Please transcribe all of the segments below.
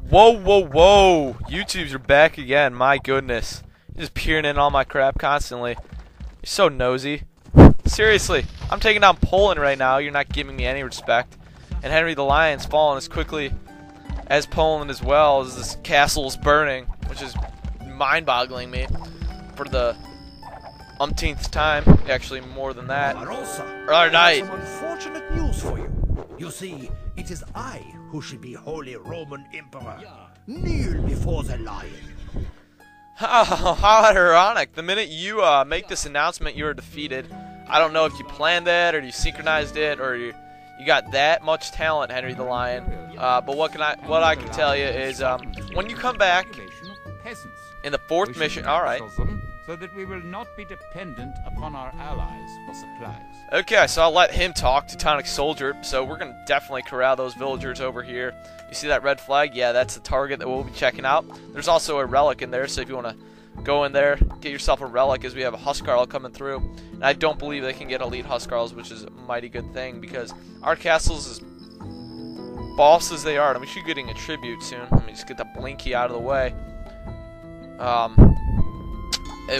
Whoa, whoa, whoa! YouTubes are back again. My goodness, you're just peering in all my crap constantly. You're so nosy. Seriously, I'm taking down Poland right now. You're not giving me any respect. And Henry the Lion's falling as quickly as Poland as well as this castle is burning, which is mind-boggling me for the umpteenth time. Actually, more than that. Barbarossa, All right. some unfortunate news for you. You see, it is I who should be Holy Roman Emperor. Kneel before the lion. Oh, how ironic. The minute you make this announcement, you are defeated. I don't know if you planned that or you synchronized it or you got that much talent, Henry the Lion. But what I can tell you is when you come back in the fourth mission, all right. So that we will not be dependent upon our allies for supplies. Okay, so I'll let him talk, Teutonic Soldier. So we're going to definitely corral those villagers over here. You see that red flag? Yeah, that's the target that we'll be checking out. There's also a relic in there, so if you want to go in there, get yourself a relic, as we have a Huskarl coming through. And I don't believe they can get elite Huskarls, which is a mighty good thing, because our castles, as boss as they are, and we should be getting a tribute soon. Let me just get the Blinky out of the way.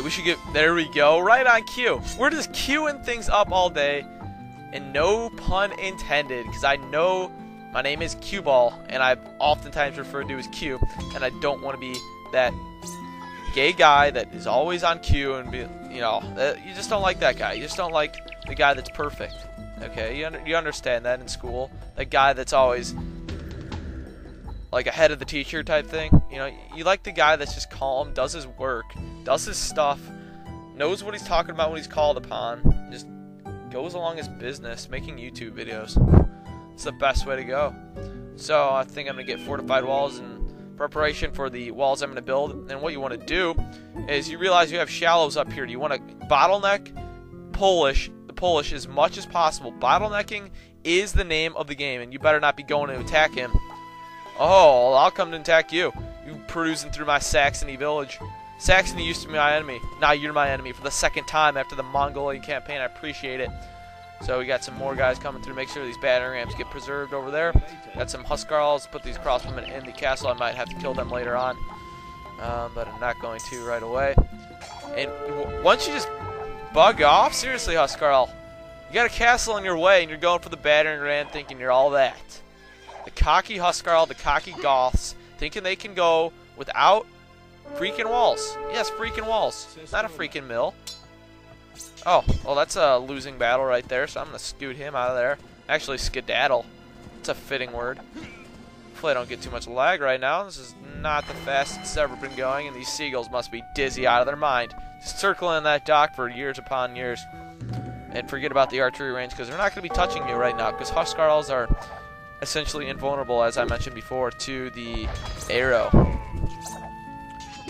We should get, there we go, right on cue. We're just queuing things up all day, and no pun intended, because I know my name is Q Ball, and I've oftentimes referred to as Q, and I don't want to be that gay guy that is always on cue and be, you know, you just don't like that guy. You just don't like the guy that's perfect. Okay, you understand that in school, that guy that's always like ahead of the teacher type thing. You know, you like the guy that's just calm, does his work, does his stuff, knows what he's talking about when he's called upon, just goes along his business, making YouTube videos. It's the best way to go. So I think I'm going to get fortified walls in preparation for the walls I'm going to build. And what you want to do is you realize you have shallows up here. You want to bottleneck the Polish as much as possible. Bottlenecking is the name of the game, and you better not be going to attack him. Oh, well, I'll come to attack you. You perusing through my Saxony village. Saxony used to be my enemy. Now you're my enemy for the second time after the Mongolian campaign. I appreciate it. So we got some more guys coming through. Make sure these battering rams get preserved over there. Got some Huskarls. Put these crossbowmen in the castle. I might have to kill them later on. But I'm not going to right away. And once you just bug off, seriously, Huskarl, you got a castle in your way and you're going for the battering ram thinking you're all that. The cocky Huskarl, the cocky Goths, thinking they can go without freaking walls. Yes, freaking walls. Not a freaking mill. Oh, well, that's a losing battle right there, so I'm going to scoot him out of there. Actually, skedaddle. It's a fitting word. Hopefully I don't get too much lag right now. This is not the fastest it's ever been going, and these seagulls must be dizzy out of their mind. Just circling that dock for years upon years. And forget about the archery range, because they're not going to be touching you right now, because Huskarls are essentially invulnerable, as I mentioned before, to the arrow.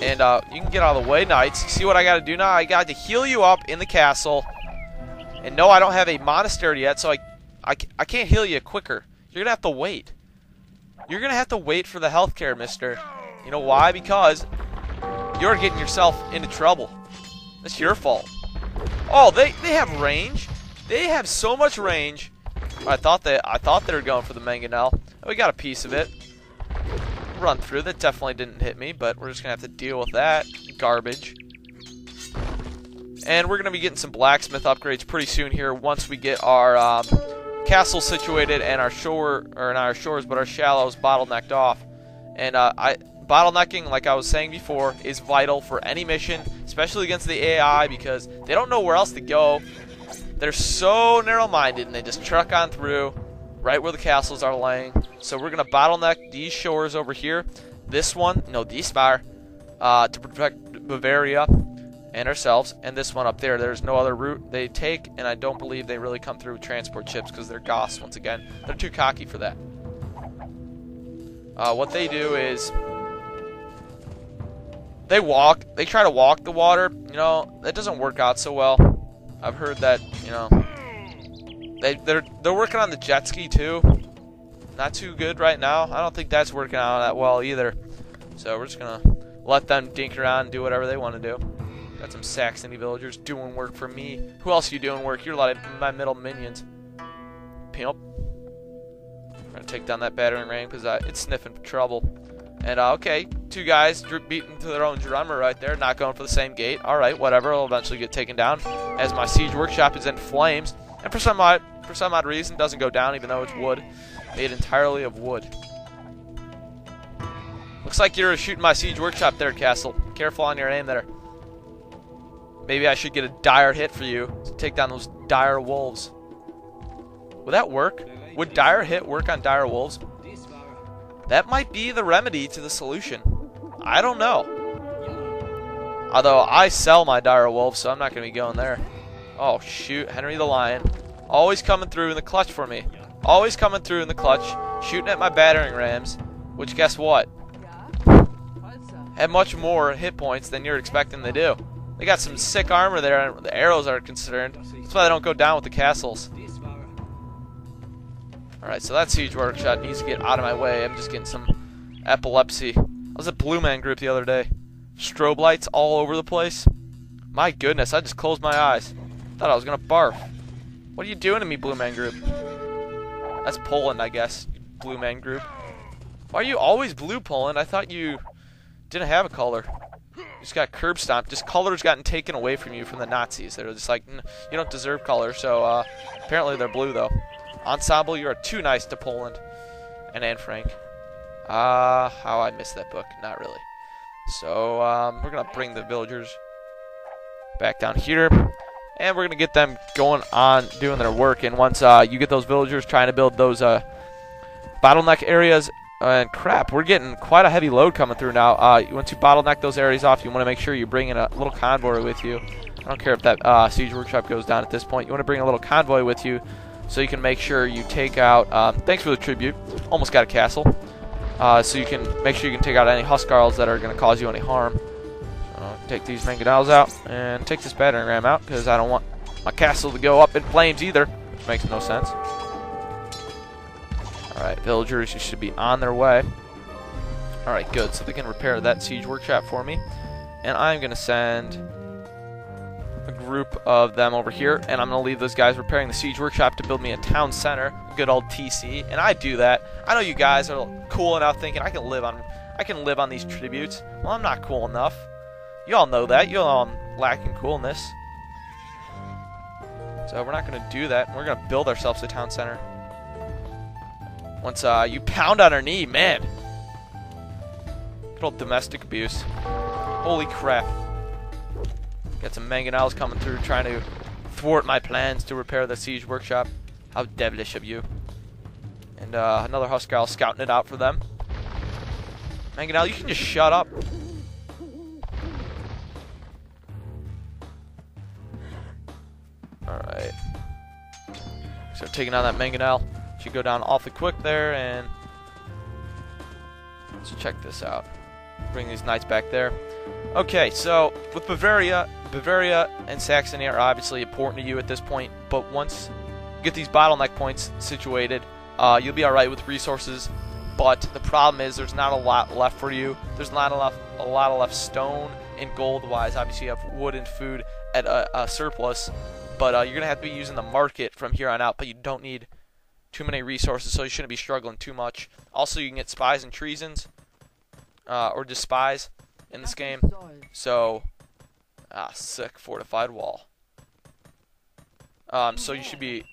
And you can get out of the way, knights. See what I got to do now? I got to heal you up in the castle. And no, I don't have a monastery yet, so I can't heal you quicker. You're going to have to wait. You're going to have to wait for the healthcare, mister. You know why? Because you're getting yourself into trouble. That's your fault. Oh, they have range. They have so much range. I thought they were going for the mangonel. Oh, we got a piece of it. Run through. That definitely didn't hit me, but we're just gonna have to deal with that garbage. And we're gonna be getting some blacksmith upgrades pretty soon here once we get our castle situated and our shores, but our shallows bottlenecked off. And bottlenecking, like I was saying before, is vital for any mission, especially against the AI, because they don't know where else to go. They're so narrow-minded, and they just truck on through right where the castles are laying. So we're going to bottleneck these shores over here. This one, no, this bar, to protect Bavaria and ourselves. And this one up there, there's no other route they take, and I don't believe they really come through with transport ships because they're Goths, once again. They're too cocky for that. What they do is they try to walk the water. You know, that doesn't work out so well. I've heard that, you know, they're working on the jet ski too. Not too good right now. I don't think that's working out that well either. So we're just gonna let them dink around and do whatever they want to do. Got some Saxony villagers doing work for me. Who else are you doing work? You're a lot of my middle minions. Pimp. I'm gonna take down that battering ram because it's sniffing for trouble. And, okay, 2 guys beating to their own drummer right there, not going for the same gate. Alright, whatever, it'll eventually get taken down as my siege workshop is in flames. And for some odd reason, doesn't go down even though it's wood. Made entirely of wood. Looks like you're shooting my siege workshop there, Castle. Careful on your aim there. Maybe I should get a dire hit for you to take down those dire wolves. Would that work? Would dire hit work on dire wolves? That might be the remedy to the solution. I don't know. Although I sell my dire wolves, so I'm not going to be going there. Oh, shoot. Henry the Lion. Always coming through in the clutch for me. Always coming through in the clutch. Shooting at my battering rams. Which, guess what? Have much more hit points than you're expecting they do. They got some sick armor there, and the arrows are concerned. That's why they don't go down with the castles. Alright, so that siege workshop needs to get out of my way. I'm just getting some epilepsy. I was at Blue Man Group the other day. Strobe lights all over the place. My goodness, I just closed my eyes. Thought I was gonna barf. What are you doing to me, Blue Man Group? That's Poland, I guess. Blue Man Group. Why are you always blue, Poland? I thought you didn't have a color. You just got curb stomped. Just colors gotten taken away from you from the Nazis. They're just like, you don't deserve color. So apparently they're blue though. Ensemble, you are too nice to Poland and Anne Frank. How I missed that book. Not really. So we're gonna bring the villagers back down here, and we're gonna get them going on doing their work. And once you get those villagers trying to build those bottleneck areas. And crap, we're getting quite a heavy load coming through now. Once you bottleneck those areas off, you want to make sure you bring in a little convoy with you. I don't care if that siege workshop goes down at this point. You want to bring a little convoy with you so you can make sure you take out... thanks for the tribute. Almost got a castle. So you can make sure you can take out any Huskarls that are going to cause you any harm. Take these Mangonels out and take this battering ram out because I don't want my castle to go up in flames either, which makes no sense. Alright, villagers, you should be on their way. Alright, good. So they can repair that siege workshop for me. And I'm going to send a group of them over here. And I'm going to leave those guys repairing the siege workshop to build me a town center. Good old TC. And I do that. I know you guys are cool enough thinking I can live on these tributes. Well, I'm not cool enough. You all know that. You all know I'm lacking coolness. So we're not going to do that. We're going to build ourselves a town center. Once you pound on her knee, man. Good old domestic abuse. Holy crap. Got some mangonels coming through trying to thwart my plans to repair the siege workshop. How devilish of you. And another Huskarl scouting it out for them. Mangonel, you can just shut up. Alright. So taking on that Mangonel. Should go down awfully quick there, and let's check this out. Bring these knights back there. Okay, so with Bavaria and Saxony are obviously important to you at this point, but once you get these bottleneck points situated, you'll be alright with resources, but the problem is there's not a lot left for you. There's not a lot left stone and gold-wise. Obviously you have wood and food at a surplus, but you're going to have to be using the market from here on out, but you don't need too many resources, so you shouldn't be struggling too much. Also, you can get spies and treasons, or just spies in this game. So, sick fortified wall. So you should be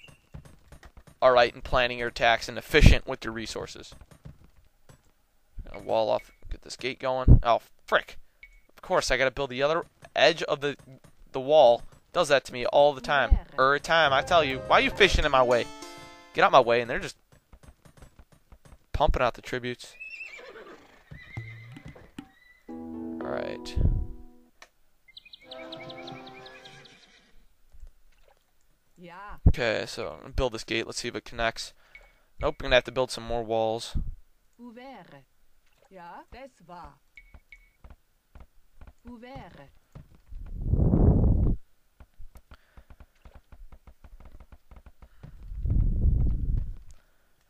alright in planning your attacks and efficient with your resources. Gonna wall off, get this gate going. Oh, frick. Of course, I gotta build the other edge of the wall. Does that to me all the time. Every time, I tell you. Why are you fishing in my way? Get out my way, and they're just pumping out the tributes. Alright. Okay, so I'm gonna build this gate. Let's see if it connects. Nope, we're gonna have to build some more walls.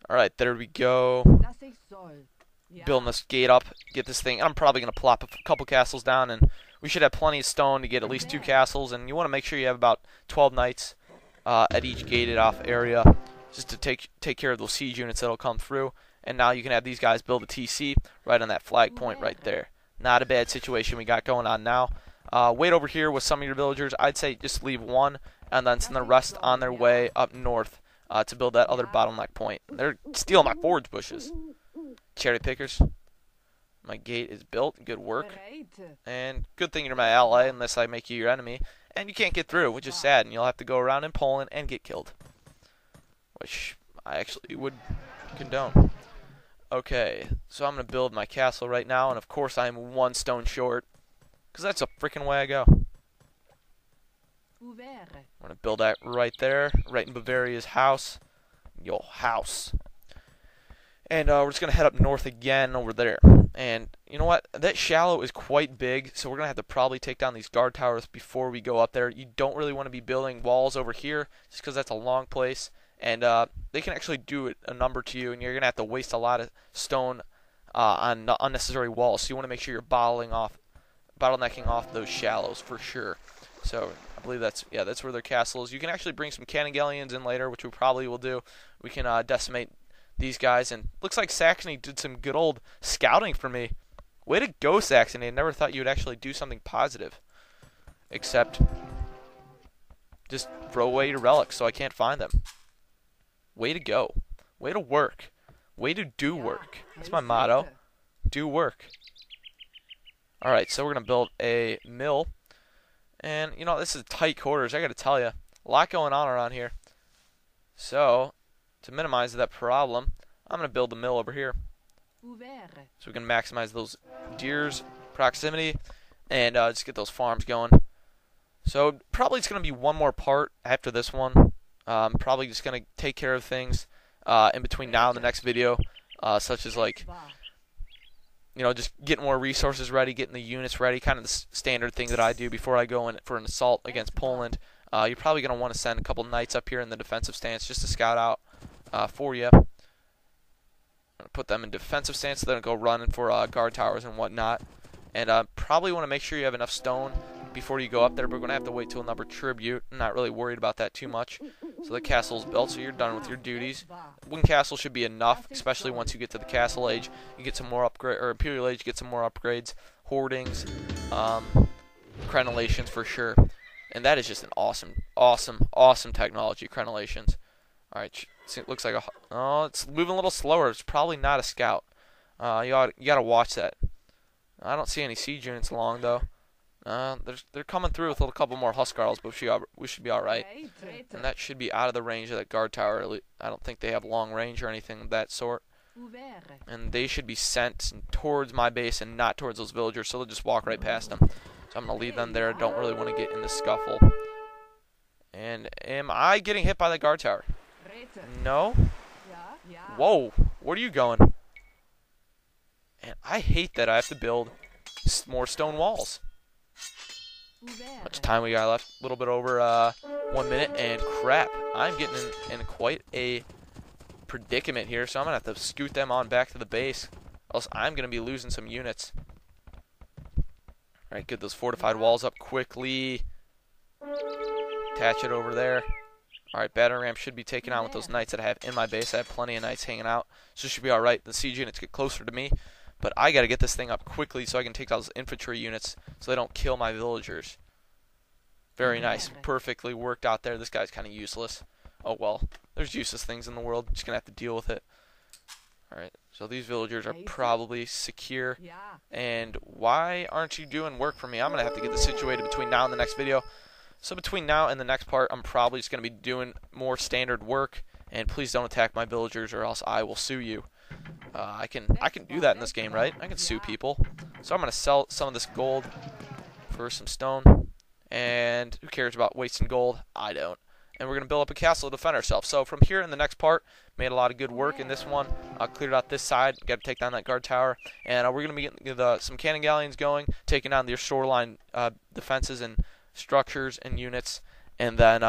Alright, there we go. Building this gate up, get this thing. I'm probably going to plop a couple castles down, and we should have plenty of stone to get at least 2 castles. And you want to make sure you have about 12 knights at each gated off area, just to take care of those siege units that'll come through. and now you can have these guys build a TC right on that flag point right there. Not a bad situation we got going on now. Wait over here with some of your villagers. I'd say just leave one and then send the rest on their way up north to build that other bottleneck point. They're stealing my forage bushes. Cherry pickers. My gate is built. Good work. And good thing you're my ally unless I make you your enemy. And you can't get through, which is sad. And you'll have to go around in Poland and get killed. Which I actually would condone. Okay, so I'm going to build my castle right now. And of course I'm one stone short. Because that's a freaking way I go. I'm going to build that right there. Right in Bavaria's house. Yo, house. And we're just going to head up north again over there. And you know what? That shallow is quite big, so we're going to have to probably take down these guard towers before we go up there. You don't really want to be building walls over here, just because that's a long place. And they can actually do a number to you, and you're going to have to waste a lot of stone on unnecessary walls. So you want to make sure you're bottlenecking off those shallows for sure. So I believe that's where their castle is. You can actually bring some cannon galleons in later, which we probably will do. We can decimate these guys, and looks like Saxony did some good old scouting for me. Way to go, Saxony. I never thought you would actually do something positive. Except just throw away your relics so I can't find them. Way to go. Way to work. Way to do work. That's my motto. Do work. Alright, so we're going to build a mill. And, you know, this is tight quarters. I got to tell you, a lot going on around here. So to minimize that problem, I'm going to build the mill over here. So we can maximize those deer's proximity and just get those farms going. So probably it's going to be one more part after this one. Probably just going to take care of things in between now and the next video, such as like, you know, just getting more resources ready, getting the units ready, kind of the standard thing that I do before I go in for an assault against Poland. You're probably going to want to send a couple knights up here in the defensive stance just to scout out for you. I'm going to put them in defensive stance so they don't go running for guard towers and whatnot. And probably want to make sure you have enough stone before you go up there, but we're going to have to wait till another tribute. I'm not really worried about that too much. So the castle's built, so you're done with your duties. One castle should be enough, especially once you get to the castle age. You get some more upgrade, or imperial age, you get some more upgrades, hoardings, crenellations for sure. And that is just an awesome technology, crenellations. Alright, it looks like it's moving a little slower. It's probably not a scout. You gotta watch that. I don't see any siege units along though. They're coming through with a couple more Huskarls, but we should be alright. And that should be out of the range of that guard tower. I don't think they have long range or anything of that sort. And they should be sent towards my base and not towards those villagers, so they'll just walk right past them. So I'm going to leave them there. Don't really want to get in the scuffle. And am I getting hit by the guard tower? No? Whoa, where are you going? And I hate that I have to build more stone walls. How much time we got left? A little bit over 1 minute, and crap, I'm getting in quite a predicament here, so I'm going to have to scoot them on back to the base, else I'm going to be losing some units. Alright, get those fortified walls up quickly. Attach it over there. Alright, battering ram should be taken on with those knights that I have in my base. I have plenty of knights hanging out, so it should be alright. The siege units get closer to me, but I got to get this thing up quickly so I can take out those infantry units so they don't kill my villagers. Very nice. Perfectly worked out there. This guy's kind of useless. Oh well, there's useless things in the world. Just going to have to deal with it. Alright, so these villagers are probably secure. And why aren't you doing work for me? I'm going to have to get this situated between now and the next video. So between now and the next part, I'm probably just going to be doing more standard work. And please don't attack my villagers or else I will sue you. I can do that in this game, right? I can sue people. So I'm going to sell some of this gold for some stone. And who cares about wasting gold? I don't. And we're going to build up a castle to defend ourselves. So from here in the next part, made a lot of good work in this one. Cleared out this side. Got to take down that guard tower. And we're going to be getting some cannon galleons going, taking down their shoreline defenses and structures and units. And then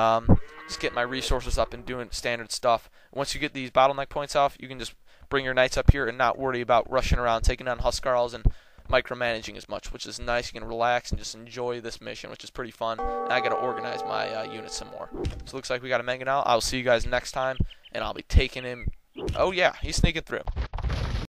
just get my resources up and doing standard stuff. Once you get these bottleneck points off, you can just bring your knights up here and not worry about rushing around, taking down Huskarls and micromanaging as much, which is nice. You can relax and just enjoy this mission, which is pretty fun. And I got to organize my units some more. So it looks like we got a Mangonel. I'll see you guys next time, and I'll be taking him. Oh yeah, he's sneaking through.